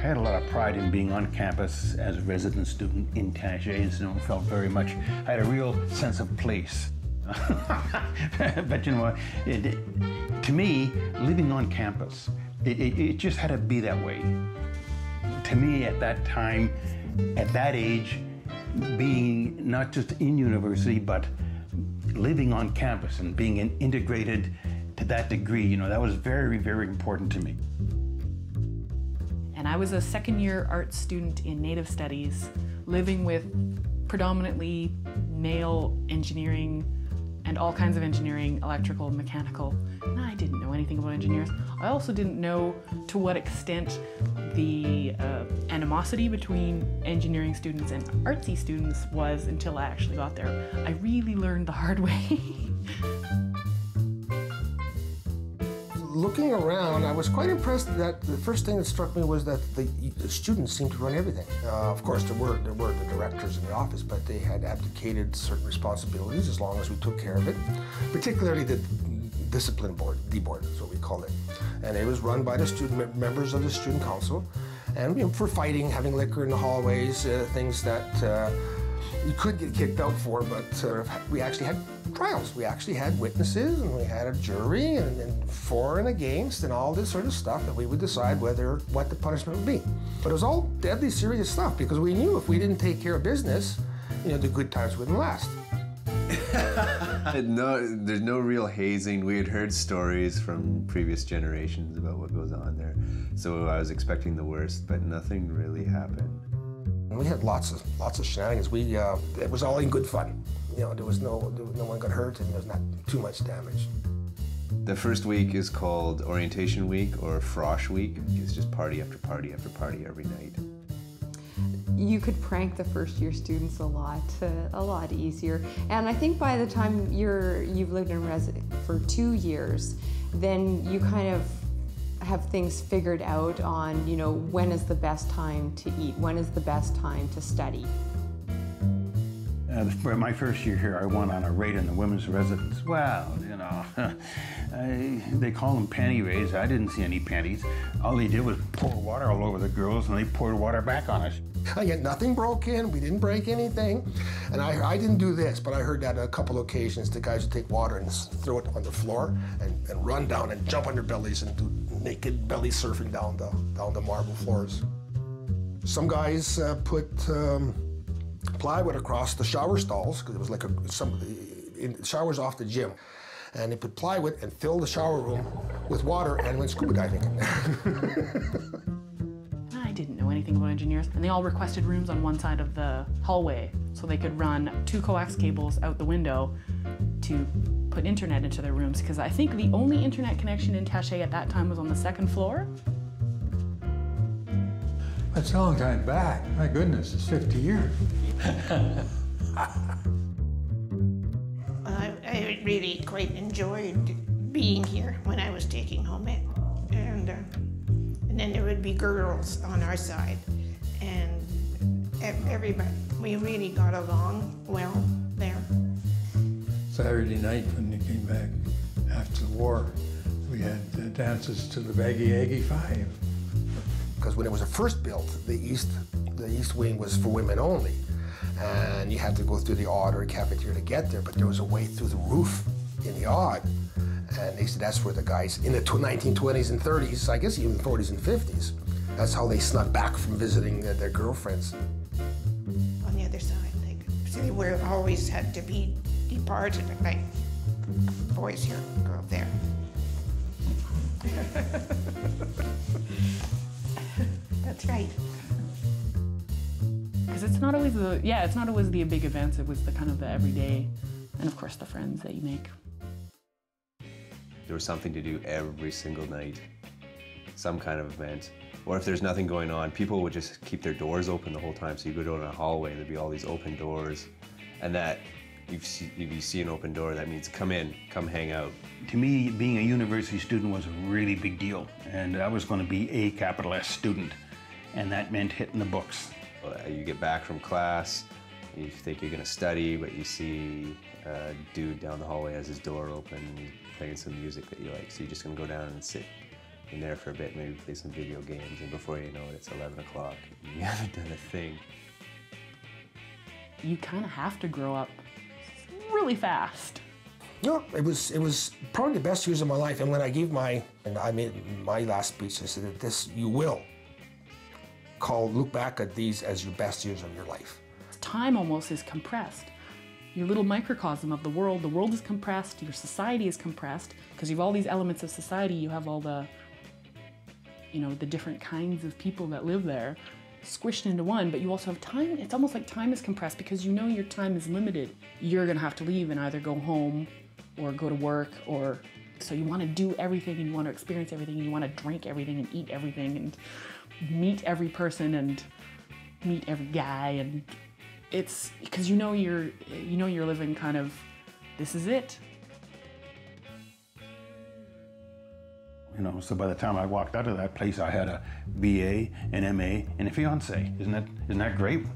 I had a lot of pride in being on campus as a resident student in Taché. Felt very much, I had a real sense of place. But you know what, to me, living on campus, it just had to be that way. To me, at that time, at that age, being not just in university, but living on campus and being integrated to that degree, that was very, very important to me. And I was a second-year art student in Native Studies, living with predominantly male engineering and all kinds of engineering, electrical, mechanical. And I didn't know anything about engineers. I also didn't know to what extent the animosity between engineering students and artsy students was until I actually got there. I really learned the hard way. Looking around, I was quite impressed that the first thing that struck me was that the students seemed to run everything. Of course, there were the directors in the office, but they had abdicated certain responsibilities as long as we took care of it, particularly the discipline board, D-board is what we call it. And it was run by the student members of the student council, and for fighting, having liquor in the hallways, things that you could get kicked out for, but we actually had trials. We actually had witnesses, and we had a jury, and for and against, and all this sort of stuff that we would decide what the punishment would be. But it was all deadly serious stuff, because we knew if we didn't take care of business, the good times wouldn't last. No, there's no real hazing. We had heard stories from previous generations about what goes on there, so I was expecting the worst, but nothing really happened. We had lots of shenanigans. It was all in good fun. There was no one got hurt, and there was not too much damage. The first week is called Orientation Week or Frosh Week. It's just party after party after party every night. You could prank the first-year students a lot easier. And I think by the time you've lived in residence for 2 years, then you kind of have things figured out on, when is the best time to eat, when is the best time to study. For my first year here, I went on a raid in the women's residence. Well, they call them panty raids. I didn't see any panties. All they did was pour water all over the girls, and they poured water back on us. Yet nothing broke in. We didn't break anything. And I didn't do this, but I heard that on a couple occasions. The guys would take water and throw it on the floor and run down and jump on their bellies and do naked belly surfing down the marble floors. Some guys put plywood across the shower stalls, because it was like showers off the gym. And they put plywood and filled the shower room with water and went scuba diving. I didn't know anything about engineers, and they all requested rooms on one side of the hallway so they could run 2 coax cables out the window to put internet into their rooms, because I think the only internet connection in Taché at that time was on the 2nd floor. That's a long time back. My goodness, it's 50 years. I really quite enjoyed being here when I was taking home ec. And then there would be girls on our side. And everybody, we really got along well there. Saturday night when they came back after the war, we had dances to the Baggy Aggie Five. Because when it was first built, the east wing was for women only. And you had to go through the odd or cafeteria to get there, but there was a way through the roof in the odd. And they said that's where the guys, in the 1920s and 30s, I guess even 40s and 50s, that's how they snuck back from visiting their girlfriends. On the other side, so they were always had to be departed, like boys here, girl there. That's right. Because it's not always the big events, it was the kind of the everyday, and of course the friends that you make. There was something to do every single night, some kind of event. Or if there's nothing going on, people would just keep their doors open the whole time. So you go down a hallway, there'd be all these open doors. And that, if you see an open door, that means come in, come hang out. To me, being a university student was a really big deal. And I was going to be a capital S student. And that meant hitting the books. You get back from class, you think you're going to study, but you see a dude down the hallway has his door open, playing some music that you like. So you're just going to go down and sit in there for a bit, maybe play some video games, and before you know it, it's 11 o'clock. You haven't done a thing. You kind of have to grow up really fast. No, it was probably the best years of my life. And when I made my last speech, I said that this, you will look back at these as your best years of your life. Time almost is compressed. Your little microcosm of the world is compressed, your society is compressed, because you have all these elements of society, you have all the, the different kinds of people that live there, squished into one, but you also have time. It's almost like time is compressed because you know your time is limited. You're gonna have to leave and either go home or go to work, or so you want to do everything and you want to experience everything and you want to drink everything and eat everything and meet every person and meet every guy, and it's because you're living kind of, this is it. So by the time I walked out of that place, I had a BA, an MA, and a fiance. Isn't that great?